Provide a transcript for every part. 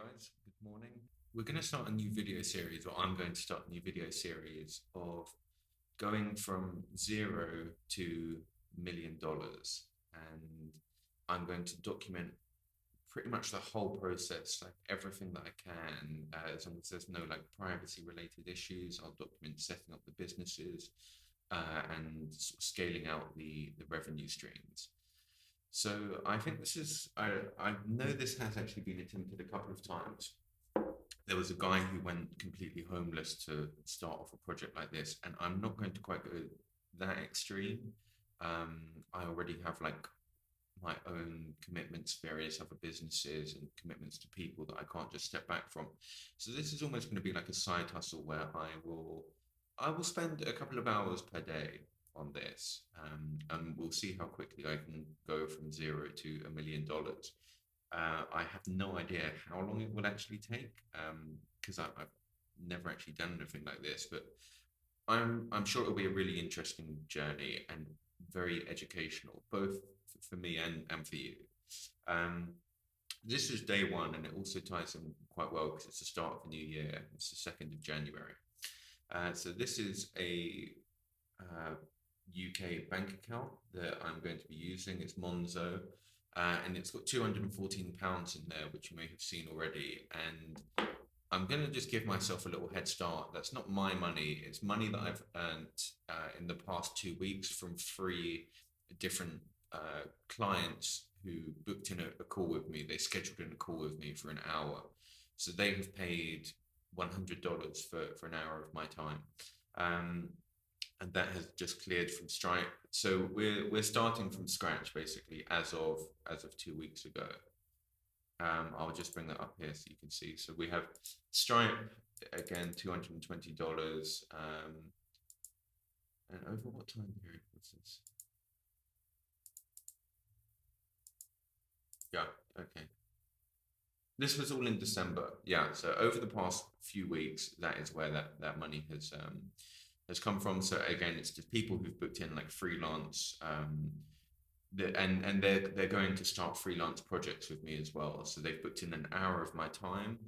guys, good morning. We're going to start a new video series, or I'm going to start a new video series of going from zero to $1 million. And I'm going to document pretty much the whole process, like everything that I can, as long as there's no like privacy related issues. I'll document setting up the businesses and sort of scaling out the revenue streams. So I think I know this has actually been attempted a couple of times. There was a guy who went completely homeless to start off a project like this, and I'm not going to quite go that extreme. I already have like my own commitments, various other businesses, and commitments to people that I can't just step back from. So this is almost going to be like a side hustle where I will spend a couple of hours per day on this, and we'll see how quickly I can go from zero to $1 million. I have no idea how long it will actually take, because I've never actually done anything like this, but I'm sure it'll be a really interesting journey and very educational, both for me and for you. Um, this is day one, and it also ties in quite well because it's the start of the new year. It's the 2nd of January. So this is a UK bank account that I'm going to be using. It's Monzo, and it's got £214 in there, which you may have seen already. And I'm going to just give myself a little head start. That's not my money. It's money that I've earned in the past 2 weeks from three different clients who booked in a call with me. They scheduled in a call with me for an hour. So they have paid $100 for an hour of my time. Um, and that has just cleared from Stripe. So we're starting from scratch basically as of 2 weeks ago. I'll just bring that up here so you can see. So we have Stripe again, $220. And over what time period was this? Yeah, okay. This was all in December. Yeah, so over the past few weeks, that is where that money has come from. So again, it's just people who've booked in like freelance, and they're going to start freelance projects with me as well. So they've booked in an hour of my time,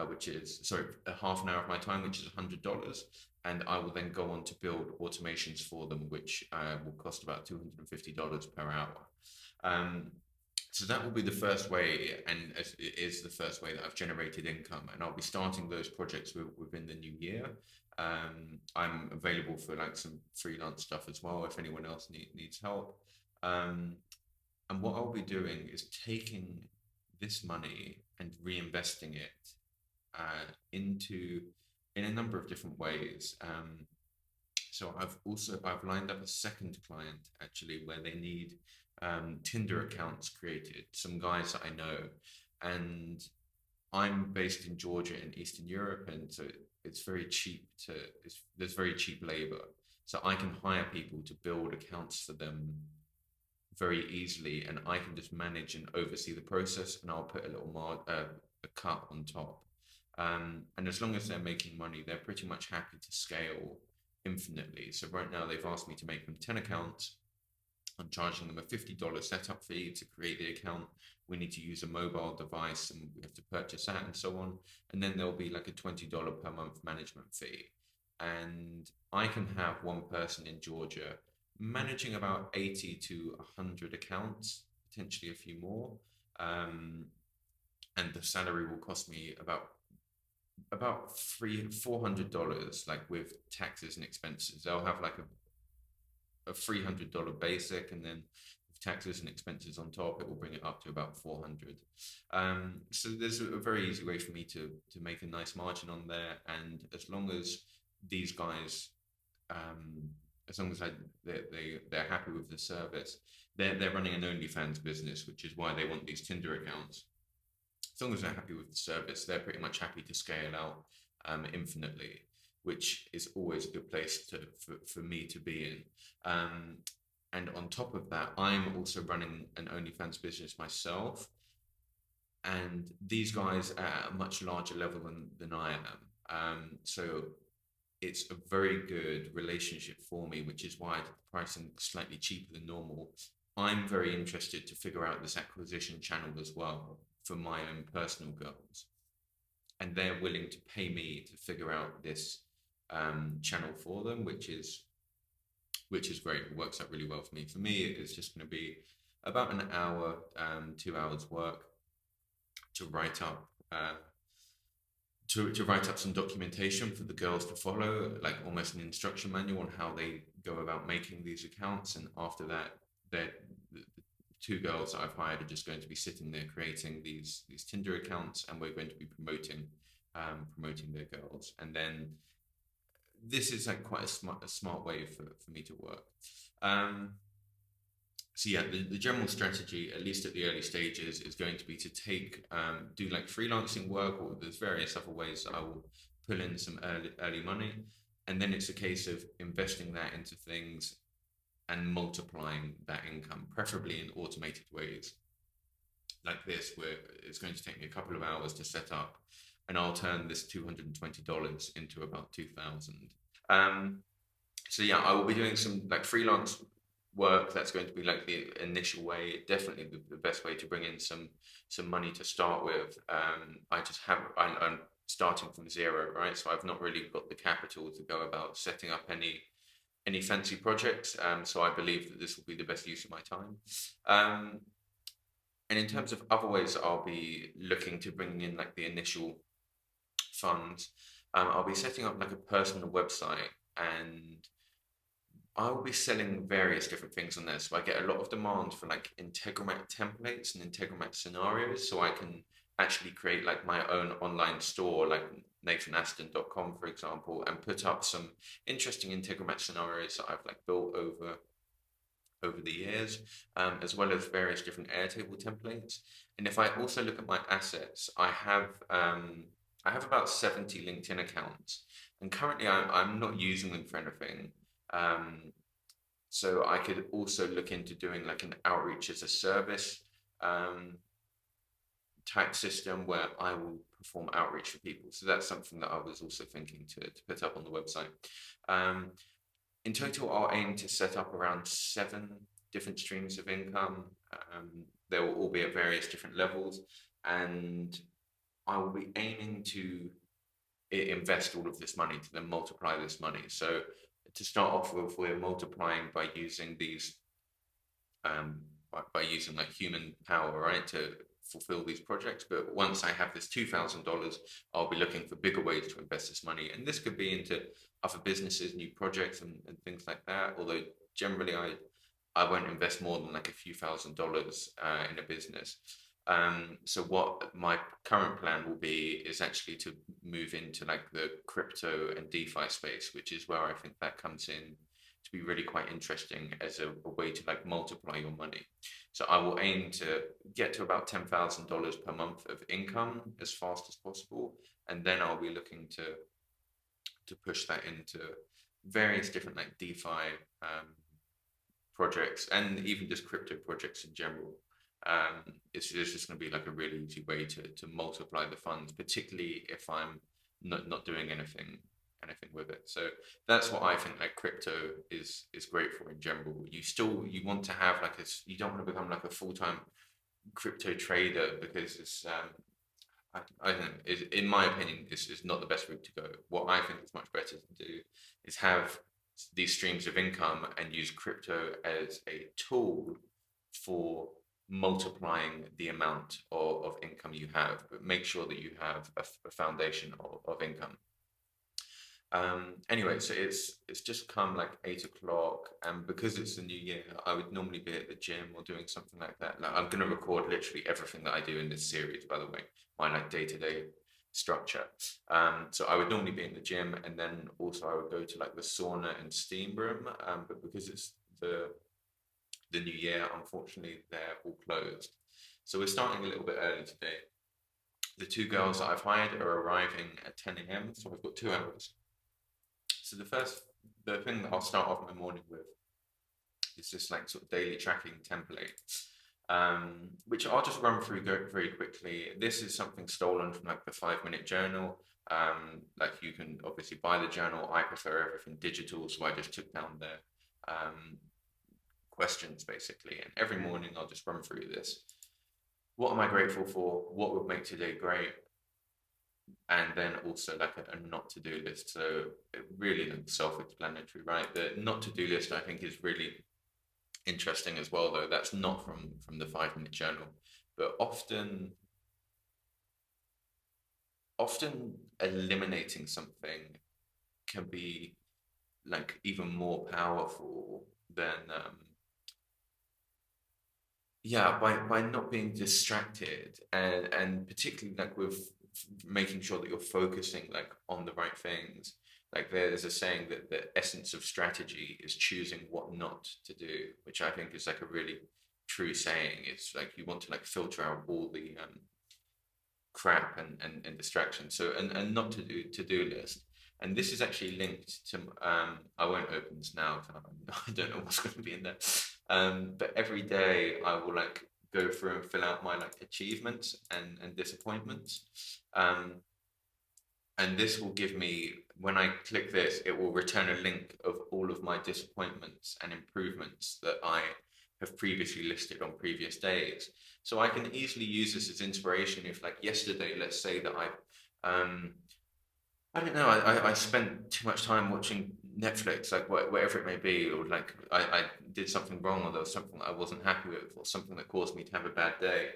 which is sorry, a half an hour of my time, which is $100, and I will then go on to build automations for them, which will cost about $250 per hour. Um, so that will be the first way, and it is the first way that I've generated income, and I'll be starting those projects within the new year. I'm available for like some freelance stuff as well if anyone else needs help. Um, and what I'll be doing is taking this money and reinvesting it into in a number of different ways. So I've lined up a second client actually where they need Tinder accounts created. Some guys that I know, and I'm based in Georgia in Eastern Europe, and so it's very cheap there's very cheap labor. So I can hire people to build accounts for them very easily, and I can just manage and oversee the process, and I'll put a little a cut on top. And as long as they're making money, they're pretty much happy to scale infinitely. So right now they've asked me to make them 10 accounts. I'm charging them a $50 setup fee to create the account. We need to use a mobile device and we have to purchase that and so on. And then there'll be like a $20 per month management fee. And I can have one person in Georgia managing about 80 to 100 accounts, potentially a few more. And the salary will cost me about $400, like with taxes and expenses. They'll have like a $300 basic, and then with taxes and expenses on top, it will bring it up to about 400. So there's a very easy way for me to make a nice margin on there, and as long as these guys, as long as they're happy with the service, they're running an OnlyFans business, which is why they want these Tinder accounts. As long as they're happy with the service, they're pretty much happy to scale out infinitely, which is always a good place for me to be in. And on top of that, I'm also running an OnlyFans business myself, and these guys are at a much larger level than I am. So it's a very good relationship for me, which is why the pricing is slightly cheaper than normal. I'm very interested to figure out this acquisition channel as well for my own personal goals. and they're willing to pay me to figure out this channel for them, which is great. It works out really well for me. For me, it's just going to be about an hour, 2 hours work to write up. To write up some documentation for the girls to follow, like almost an instruction manual on how they go about making these accounts. And after that, the two girls that I've hired are just going to be sitting there creating these Tinder accounts, and we're going to be promoting their girls. And then this is like quite a smart way for me to work. Um, so yeah, the general strategy, at least at the early stages, is going to be to do like freelancing work, or there's various other ways that I will pull in some early money, and then it's a case of investing that into things and multiplying that income, preferably in automated ways like this, where it's going to take me a couple of hours to set up, and I'll turn this $220 into about 2,000. So yeah, I will be doing some like freelance work. That's going to be like the initial way, definitely the best way to bring in some money to start with. I'm starting from zero, right? So I've not really got the capital to go about setting up any fancy projects. So I believe that this will be the best use of my time. And in terms of other ways that I'll be looking to bring in like the initial funds, I'll be setting up like a personal website, and I will be selling various different things on there. So I get a lot of demand for like Integromat templates and Integromat scenarios. So I can actually create like my own online store, like nathanaston.com, for example, and put up some interesting Integromat scenarios that I've like built over the years, as well as various different Airtable templates. And if I also look at my assets, I have about 70 LinkedIn accounts, and currently I'm not using them for anything. So I could also look into doing like an outreach as a service type system where I will perform outreach for people. So that's something that I was also thinking to put up on the website. In total, I'll aim to set up around 7 different streams of income. They will all be at various different levels, and I will be aiming to invest all of this money to then multiply this money. So to start off with, we're multiplying by using by using like human power, right, to fulfill these projects. But once I have this $2,000, I'll be looking for bigger ways to invest this money, and this could be into other businesses, new projects, and things like that. Although generally, I won't invest more than like a few $1,000s in a business. So what my current plan will be is actually to move into like the crypto and DeFi space, which is where I think that comes in to be really quite interesting as a way to like multiply your money. So I will aim to get to about $10,000 per month of income as fast as possible, and then I'll be looking to push that into various different like DeFi projects, and even just crypto projects in general. It's just going to be like a really easy way to multiply the funds, particularly if I'm not doing anything with it. So that's what I think like crypto is great for in general. You want to have like you don't want to become like a full-time crypto trader, because it's I don't know, in my opinion, is not the best route to go. What I think is much better to do is have these streams of income and use crypto as a tool for multiplying the amount of income you have, but make sure that you have a foundation of income. Anyway, so it's just come like 8 o'clock, and because it's the new year, I would normally be at the gym or doing something like that. Like, I'm gonna record literally everything that I do in this series, by the way, my like day-to-day structure. So I would normally be in the gym, and then also I would go to like the sauna and steam room. But because it's the new year, unfortunately, they're all closed. So we're starting a little bit early today. The 2 girls that I've hired are arriving at 10 a.m., so I've got 2 hours. So the thing that I'll start off my morning with is this like sort of daily tracking template, which I'll just run through very quickly. This is something stolen from like the 5-minute journal. Like you can obviously buy the journal. I prefer everything digital, so I just took down their questions basically. And every morning I'll just run through this. What am I grateful for? What would make today great? and then also like a not to do list. So really like self-explanatory, right? The not to do list I think is really interesting as well, though. That's not from the 5 minute journal, but often eliminating something can be like even more powerful than yeah, by not being distracted, and particularly like with making sure that you're focusing like on the right things. Like there's a saying that the essence of strategy is choosing what not to do, which I think is like a really true saying. It's like you want to like filter out all the crap and distraction. So and not to do list. And this is actually linked to I won't open this now. I don't know what's going to be in there. But every day I will like go through and fill out my like achievements and disappointments. Um, and this will give me, when I click this, it will return a link of all of my disappointments and improvements that I have previously listed on previous days. So I can easily use this as inspiration if, like yesterday, let's say that I don't know, I spent too much time watching Netflix, like whatever it may be, or like I did something wrong, or there was something that I wasn't happy with, or something that caused me to have a bad day.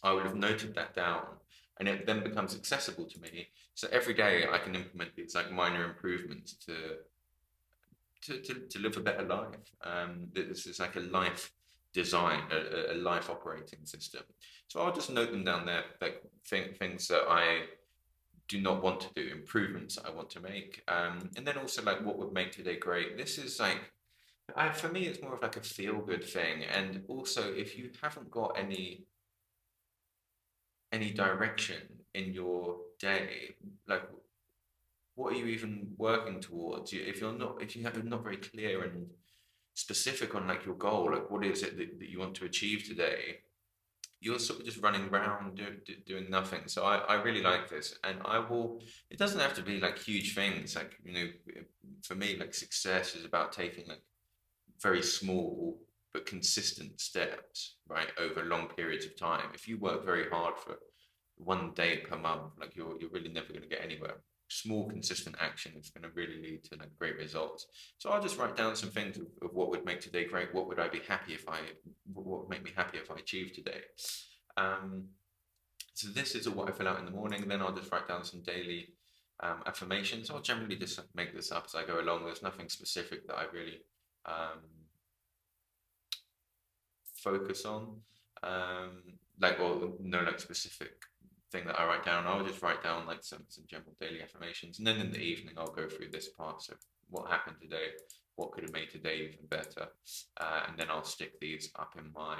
I would have noted that down, and it then becomes accessible to me. So every day I can implement these like minor improvements to live a better life. This is like a life design, a life operating system. So I'll just note them down there, like things that I do not want to do, improvements I want to make, and then also like what would make today great. This is like for me, it's more of like a feel good thing, and also if you haven't got any direction in your day, like what are you even working towards? If you're not, if you have not very clear and specific on like your goal, like what is it that you want to achieve today, you're sort of just running around doing nothing. So I really like this, and I will. It doesn't have to be like huge things. Like for me, like success is about taking like very small but consistent steps, right, over long periods of time. If you work very hard for 1 day per month, like you're really never going to get anywhere. Small, consistent action is going to really lead to like great results. So I'll just write down some things of what would make today great. What would I be happy if what would make me happy if I achieved today? Um, so this is what I fill out in the morning. Then I'll just write down some daily affirmations. I'll generally just make this up as I go along. There's nothing specific that I really um, focus on, um, like or no like specific thing that I write down. I'll just write down like some general daily affirmations, and then in the evening I'll go through this part. So what happened today, what could have made today even better, and then I'll stick these up in my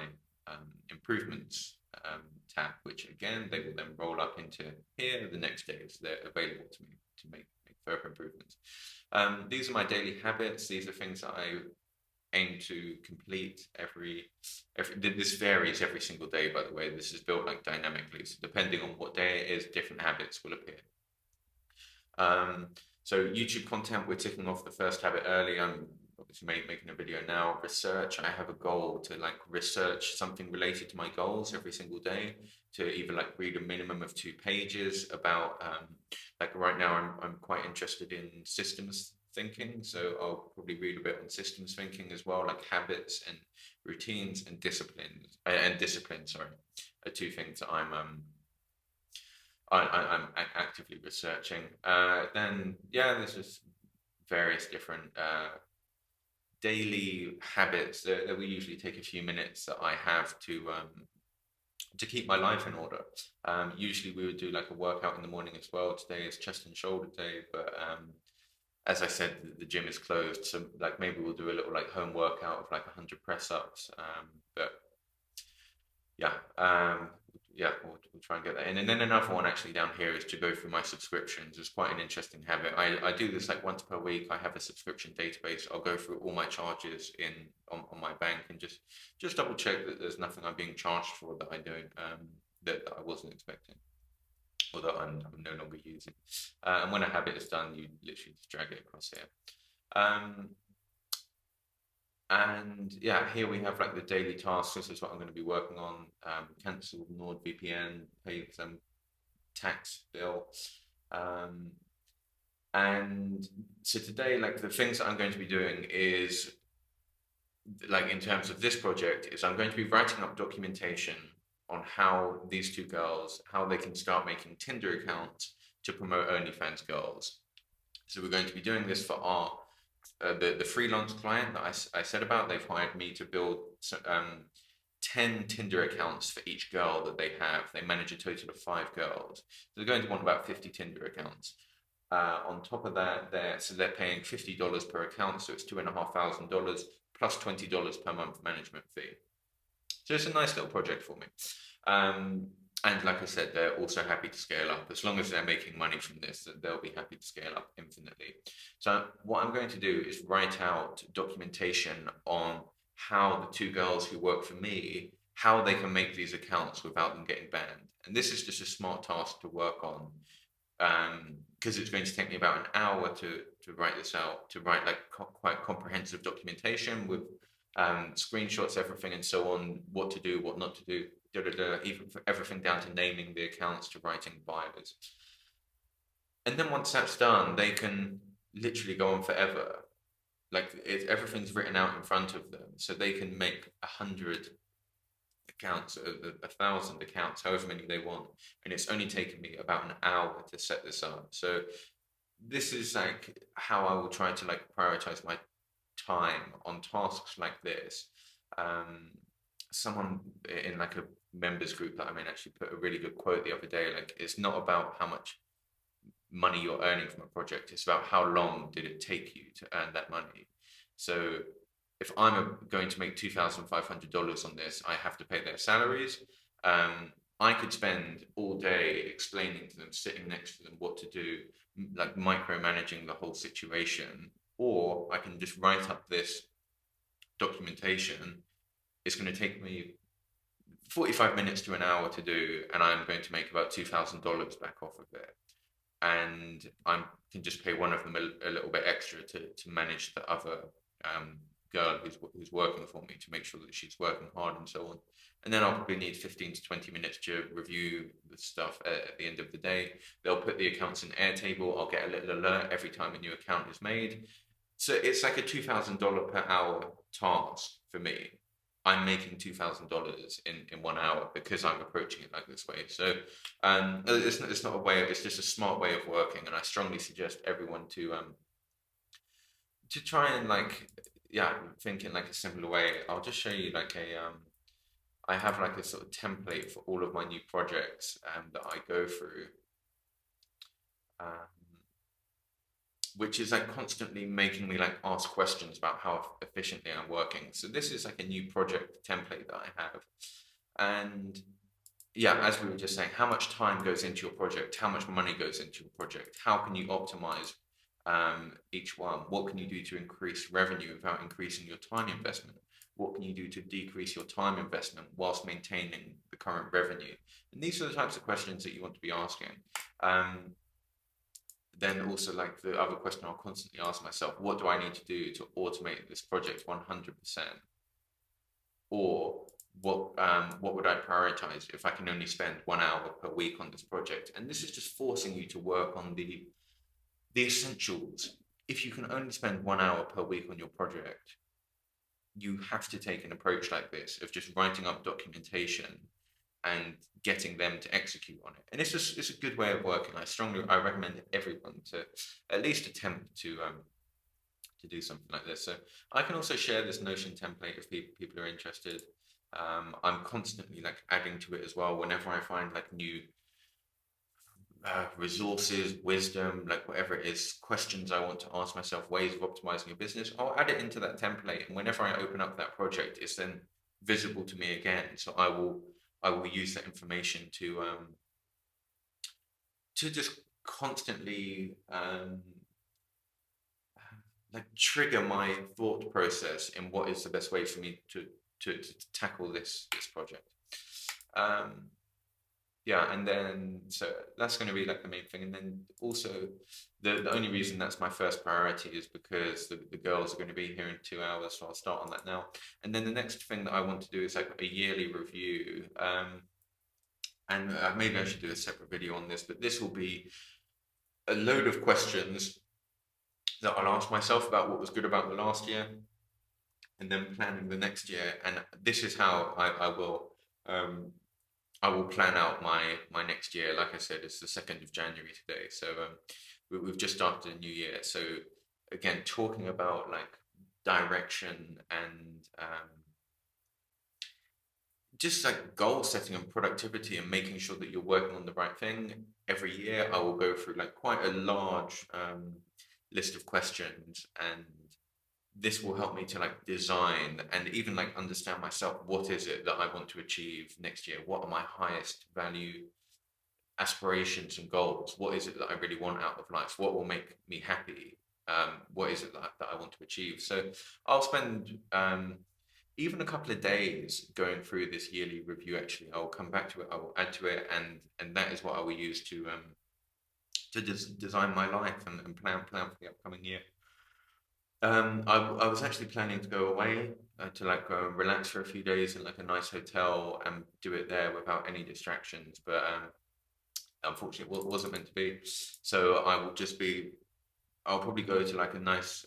improvements tab, which again they will then roll up into here the next day, so they're available to me to make further improvements. These are my daily habits. These are things that I aim to complete every this varies every single day, by the way. This is built like dynamically, so depending on what day it is, different habits will appear. um, so YouTube content, we're ticking off the first habit early. I'm obviously making a video now. Research, I have a goal to like research something related to my goals every single day, to either like read a minimum of 2 pages about like right now I'm quite interested in systems thinking, so I'll probably read a bit on systems thinking as well, like habits and routines and discipline, sorry, are two things that I'm actively researching. Then yeah, there's just various different daily habits that we usually take a few minutes that I have to keep my life in order. Usually we would do like a workout in the morning as well. Today is chest and shoulder day, but as I said, the gym is closed, so like maybe we'll do a little like home workout of like 100 press ups. But yeah, yeah, we'll try and get that in. And then another one actually down here is to go through my subscriptions. It's quite an interesting habit. I do this like once per week. I have a subscription database. I'll go through all my charges on my bank and just double check that there's nothing I'm being charged for that I don't that I wasn't expecting, or that I'm no longer using. And when a habit is done, you literally just drag it across here. Um, and yeah, here we have like the daily tasks. This is what I'm going to be working on. Cancel NordVPN, pay some tax bill. Um, and so today, like the things that I'm going to be doing is like in terms of this project is I'm going to be writing up documentation on how these two girls, how they can start making Tinder accounts to promote OnlyFans girls. So we're going to be doing this for our the freelance client that I said about. They've hired me to build 10 Tinder accounts for each girl that they have. They manage a total of 5 girls. So they're going to want about 50 Tinder accounts. On top of that, they're paying $50 per account, so it's $2,500 plus $20 per month management fee. So it's a nice little project for me. And like I said, they're also happy to scale up. As long as they're making money from this, they'll be happy to scale up infinitely. So what I'm going to do is write out documentation on how the two girls who work for me, how they can make these accounts without them getting banned. And this is just a smart task to work on, because it's going to take me about an hour to write this out, to write like quite comprehensive documentation with screenshots, everything, and so on, what to do, what not to do, even for everything down to naming the accounts to writing bios. And then once that's done, they can literally go on forever. Like everything's written out in front of them, so they can make 100 accounts, 1,000 accounts, however many they want, and it's only taken me about an hour to set this up. So this is like how I will try to like prioritize my time on tasks like this. Someone in like a members group that I'm in actually put a really good quote the other day. Like, it's not about how much money you're earning from a project, it's about how long did it take you to earn that money. So if I'm going to make $2,500 on this, I have to pay their salaries. I could spend all day explaining to them, sitting next to them what to do, like micromanaging the whole situation, or I can just write up this documentation. It's going to take me 45 minutes to an hour to do, and I'm going to make about $2,000 back off of it. And I can just pay one of them a little bit extra to manage the other girl who's working for me, to make sure that she's working hard and so on. And then I'll probably need 15 to 20 minutes to review the stuff at the end of the day. They'll put the accounts in Airtable. I'll get a little alert every time a new account is made. So it's like a $2,000 per hour task for me. I'm making $2,000 in 1 hour because I'm approaching it like this way. So it's not a way. It's just a smart way of working, and I strongly suggest everyone to try and like think in like a similar way. I'll just show you like I have like a sort of template for all of my new projects that I go through. Which is like constantly making me like ask questions about how efficiently I'm working. So this is like a new project template that I have. And yeah, as we were just saying, how much time goes into your project? How much money goes into your project? How can you optimize each one? What can you do to increase revenue without increasing your time investment? What can you do to decrease your time investment whilst maintaining the current revenue? And these are the types of questions that you want to be asking. Then also like the other question I'll constantly ask myself, what do I need to do to automate this project 100%? Or what would I prioritize if I can only spend 1 hour per week on this project? And this is just forcing you to work on the essentials. If you can only spend 1 hour per week on your project, you have to take an approach like this of just writing up documentation and getting them to execute on it. And it's a good way of working. I recommend everyone to at least attempt to do something like this. So I can also share this Notion template if people are interested. I'm constantly like adding to it as well whenever I find like new resources, wisdom, like whatever it is, questions I want to ask myself, ways of optimizing a business. I'll add it into that template, and whenever I open up that project, it's then visible to me again. So I will use that information to just constantly like trigger my thought process in what is the best way for me to tackle this project. Yeah, and then so that's going to be like the main thing. And then also the only reason that's my first priority is because the girls are going to be here in 2 hours, so I'll start on that now. And then the next thing that I want to do is like a yearly review. And maybe I should do a separate video on this, but this will be a load of questions that I'll ask myself about what was good about the last year, and then planning the next year. And this is how um, I will plan out my next year. Like I said, it's the 2nd of January today, so we've just started a new year. So again, talking about like direction and just like goal setting and productivity and making sure that you're working on the right thing every year. I will go through like quite a large list of questions, and this will help me to like design and even like understand myself. What is it that I want to achieve next year? What are my highest value aspirations and goals? What is it that I really want out of life? What will make me happy? What is it that I want to achieve? So I'll spend even a couple of days going through this yearly review. Actually, I'll come back to it. I will add to it, and that is what I will use to design my life and plan for the upcoming year. I was actually planning to go away to like relax for a few days in like a nice hotel and do it there without any distractions, but unfortunately, it wasn't meant to be. So I will just be. I'll probably go to like a nice.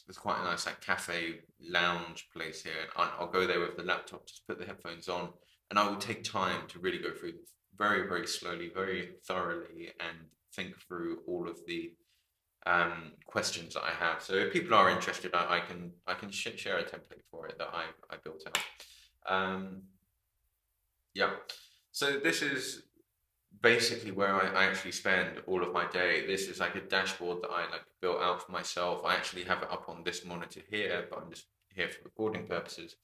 There's quite a nice like cafe lounge place here, and I'll go there with the laptop, just put the headphones on, and I will take time to really go through very very slowly, very thoroughly, and think through all of the questions that I have. So if people are interested, I can share a template for it that I built out. Yeah. So this is basically where I actually spend all of my day. This is like a dashboard that I like built out for myself. I actually have it up on this monitor here, but I'm just here for recording purposes.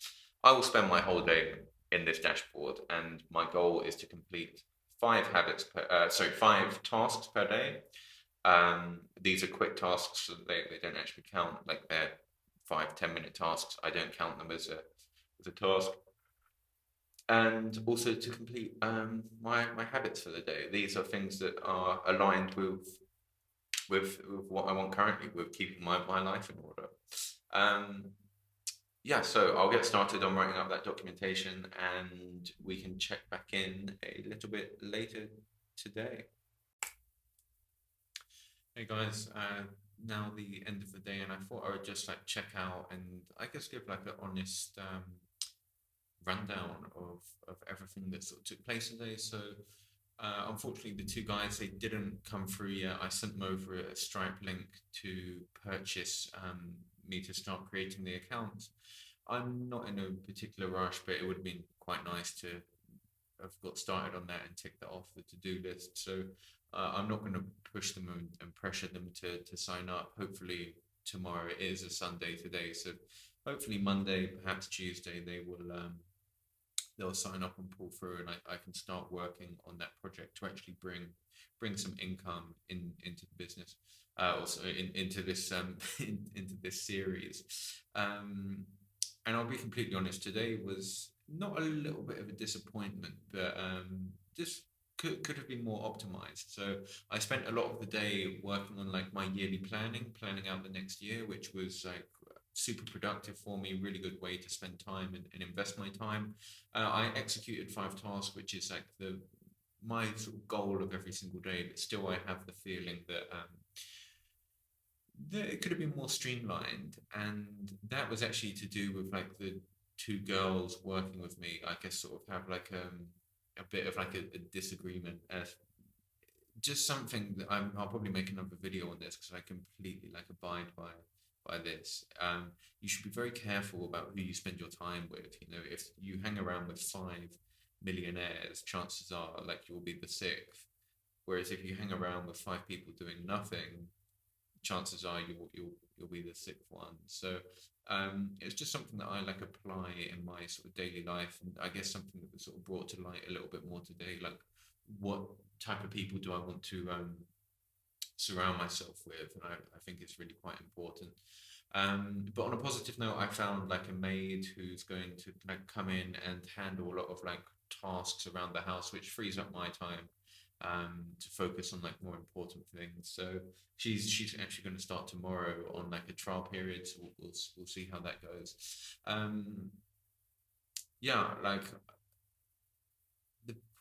I will spend my whole day in this dashboard, and my goal is to complete 5 tasks per day. These are quick tasks, so they don't actually count like they're 5-10 minute tasks. I don't count them as a task. And also to complete my habits for the day. These are things that are aligned with what I want currently, with keeping my life in order. Um, yeah, so I'll get started on writing up that documentation, and we can check back in a little bit later today. Hey guys, now the end of the day, and I thought I would just like check out and I guess give like an honest rundown of everything that sort of took place today. So unfortunately, the two guys, they didn't come through yet. I sent them over a Stripe link to purchase me to start creating the account. I'm not in a particular rush, but it would have been quite nice to have got started on that and tick that off the to-do list. So I'm not going to push them and pressure them to sign up. Hopefully tomorrow, it is a Sunday today, so hopefully Monday, perhaps Tuesday, they'll sign up and pull through, and I can start working on that project to actually bring some income into the business, also into this into this series. And I'll be completely honest, today was not a little bit of a disappointment, but just could have been more optimized. So I spent a lot of the day working on like my yearly planning out the next year, which was like super productive for me, really good way to spend time and invest my time. I executed 5 tasks, which is like my sort of goal of every single day, but still I have the feeling that it could have been more streamlined, and that was actually to do with like the two girls working with me. I guess sort of have like a bit of like a disagreement, just something that I'll probably make another video on this because I completely like abide by this. You should be very careful about who you spend your time with. You know, if you hang around with 5 millionaires, chances are like you'll be the sixth. Whereas if you hang around with 5 people doing nothing, chances are you'll be the sixth one. So it's just something that I like apply in my sort of daily life, and I guess something that was sort of brought to light a little bit more today. Like, what type of people do I want to surround myself with? And I think it's really quite important. But on a positive note, I found like a maid who's going to like come in and handle a lot of like tasks around the house, which frees up my time to focus on like more important things. So she's actually going to start tomorrow on like a trial period. So we'll see how that goes. Yeah, like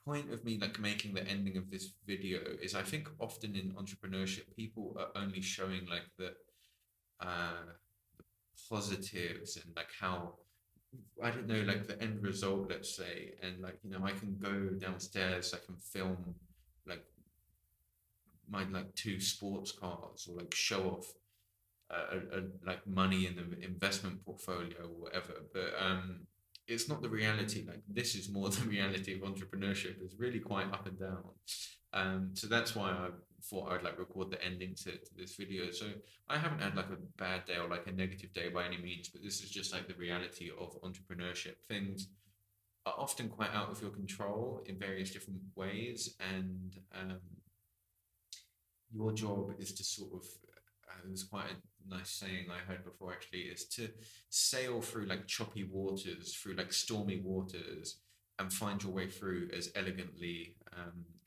point of me like making the ending of this video is I think often in entrepreneurship people are only showing like uh positives and like how I don't know, like the end result, let's say, and like, I can go downstairs, I can film like my like two sports cars or like show off like money in the investment portfolio or whatever. But it's not the reality. Like this is more the reality of entrepreneurship. It's really quite up and down. So that's why I thought I'd like record the ending to this video. So I haven't had like a bad day or like a negative day by any means, but this is just like the reality of entrepreneurship. Things are often quite out of your control in various different ways, and your job is to sort of there's quite a nice saying I heard before actually, is to sail through like choppy waters, through like stormy waters, and find your way through as elegantly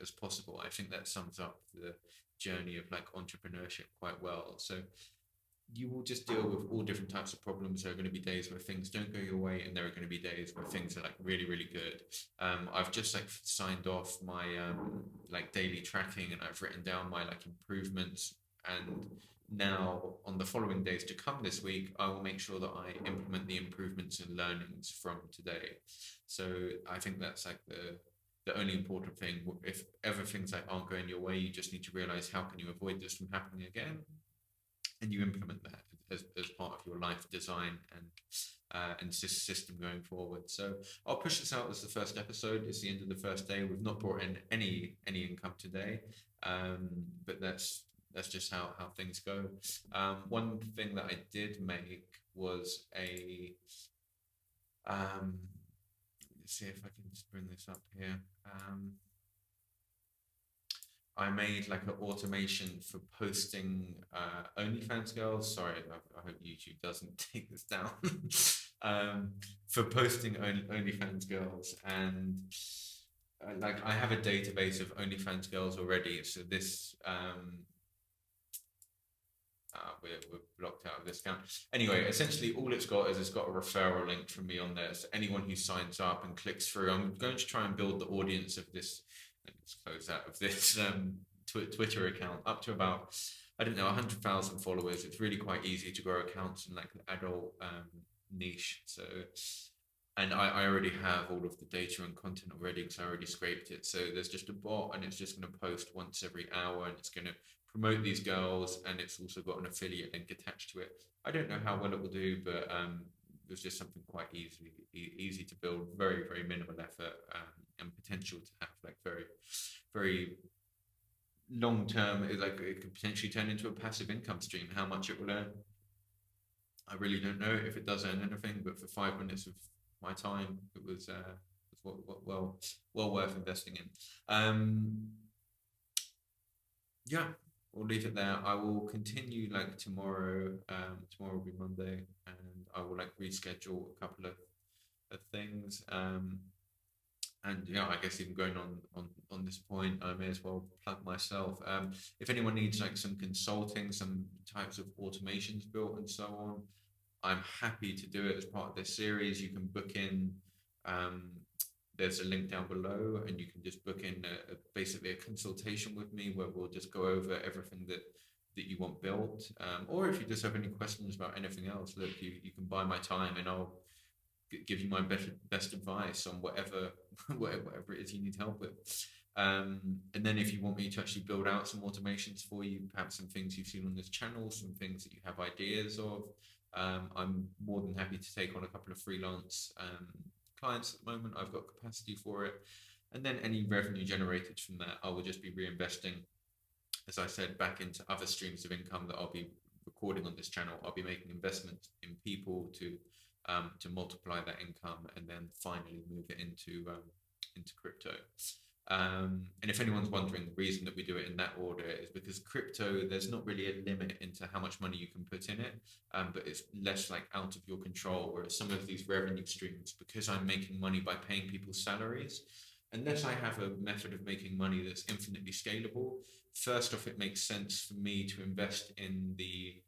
as possible. I think that sums up the journey of like entrepreneurship quite well. So you will just deal with all different types of problems. There are going to be days where things don't go your way, and there are going to be days where things are like really, really good. I've just like signed off my like daily tracking, and I've written down my like improvements. And now, on the following days to come this week, I will make sure that I implement the improvements and learnings from today. So I think that's like the only important thing. If ever things like aren't going your way, you just need to realize how can you avoid this from happening again, and you implement that as part of your life design and system going forward. So I'll push this out as the first episode. It's the end of the first day. We've not brought in any income today, but that's just how things go. One thing that I did make was a let's see if I can just bring this up here. I made like an automation for posting OnlyFans girls. Sorry, I hope YouTube doesn't take this down. For posting OnlyFans girls, and like I have a database of OnlyFans girls already. So this we're blocked out of this account. Anyway, essentially all it's got is it's got a referral link from me on there. So anyone who signs up and clicks through, I'm going to try and build the audience of this. Let's close out of this Twitter account up to about, I don't know, 100,000 followers. It's really quite easy to grow accounts in like an adult niche. So, and I already have all of the data and content already because I already scraped it. So there's just a bot, and it's just going to post once every hour, and it's going to promote these girls, and it's also got an affiliate link attached to it. I don't know how well it will do, but there's just something quite easy to build, very, very minimal effort, and potential to have like very, very long term. Like it could potentially turn into a passive income stream. How much it will earn, I really don't know if it does earn anything, but for 5 minutes of my time, it was well worth investing in. Yeah, we'll leave it there. I will continue like tomorrow. Tomorrow will be Monday, and I will like reschedule a couple of things. And yeah, I guess even going on this point, I may as well plug myself. If anyone needs like some consulting, some types of automations built and so on, I'm happy to do it as part of this series. You can book in. There's a link down below, and you can just book in basically a consultation with me where we'll just go over everything that you want built. Or if you just have any questions about anything else, look, you can buy my time, and I'll give you my best advice on whatever it is you need help with. And then if you want me to actually build out some automations for you, perhaps some things you've seen on this channel, some things that you have ideas of, I'm more than happy to take on a couple of freelance clients at the moment. I've got capacity for it. And then any revenue generated from that, I will just be reinvesting, as I said, back into other streams of income that I'll be recording on this channel. I'll be making investments in people to multiply that income, and then finally move it into crypto. And if anyone's wondering, the reason that we do it in that order is because crypto, there's not really a limit into how much money you can put in it, but it's less like out of your control. Whereas some of these revenue streams, because I'm making money by paying people's salaries, unless I have a method of making money that's infinitely scalable, first off, it makes sense for me to invest in the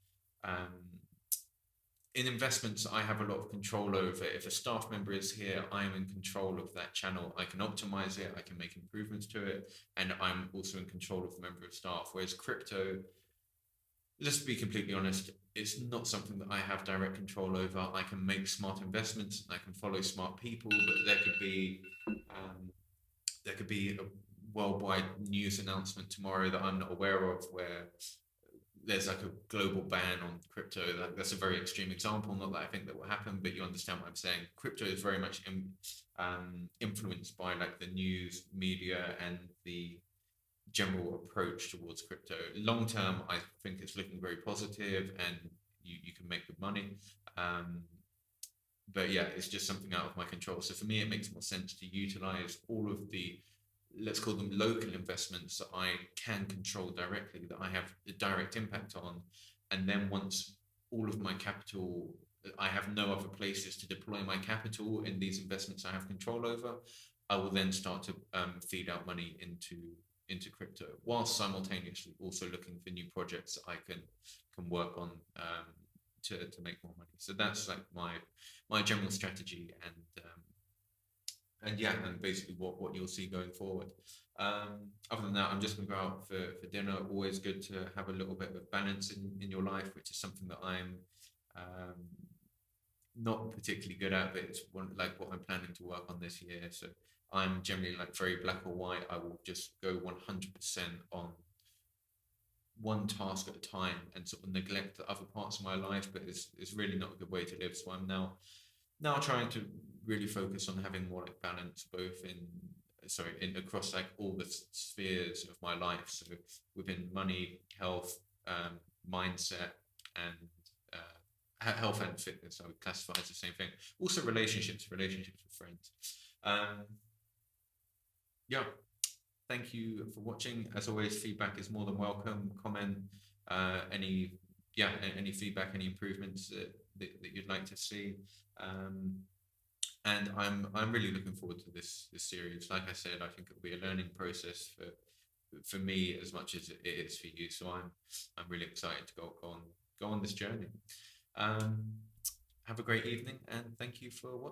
in investments, I have a lot of control over. If a staff member is here, I am in control of that channel. I can optimize it, I can make improvements to it, and I'm also in control of the member of staff. Whereas crypto, let's be completely honest, it's not something that I have direct control over. I can make smart investments, I can follow smart people, but um, there could be a worldwide news announcement tomorrow that I'm not aware of, where there's like a global ban on crypto. Like, that's a very extreme example, not that I think that will happen, but you understand what I'm saying. Crypto is very much influenced by like the news media and the general approach towards crypto. Long term, I think it's looking very positive, and you can make good money. Um, but yeah, it's just something out of my control. So for me, it makes more sense to utilize all of the, let's call them local investments, that I can control directly, that I have a direct impact on. And then once all of my capital, I have no other places to deploy my capital in these investments I have control over, I will then start to feed out money into crypto, whilst simultaneously also looking for new projects that I can work on to make more money. So that's like my general strategy, and yeah, and basically what you'll see going forward. Other than that, I'm just going to go out for dinner. Always good to have a little bit of balance in your life, which is something that I'm um, not particularly good at, but it's like what I'm planning to work on this year. So I'm generally like very black or white. I will just go 100% on one task at a time and sort of neglect the other parts of my life, but it's really not a good way to live. So I'm now trying to really focus on having more like balance, both in across like all the spheres of my life. So within money, health, mindset, and health and fitness, I would classify as the same thing. Also relationships with friends. Um, yeah, thank you for watching. As always, feedback is more than welcome. Comment any any feedback, any improvements that you'd like to see. Um, and I'm really looking forward to this series. Like I said, I think it'll be a learning process for me as much as it is for you. So I'm really excited to go on this journey. Um, have a great evening, and thank you for watching.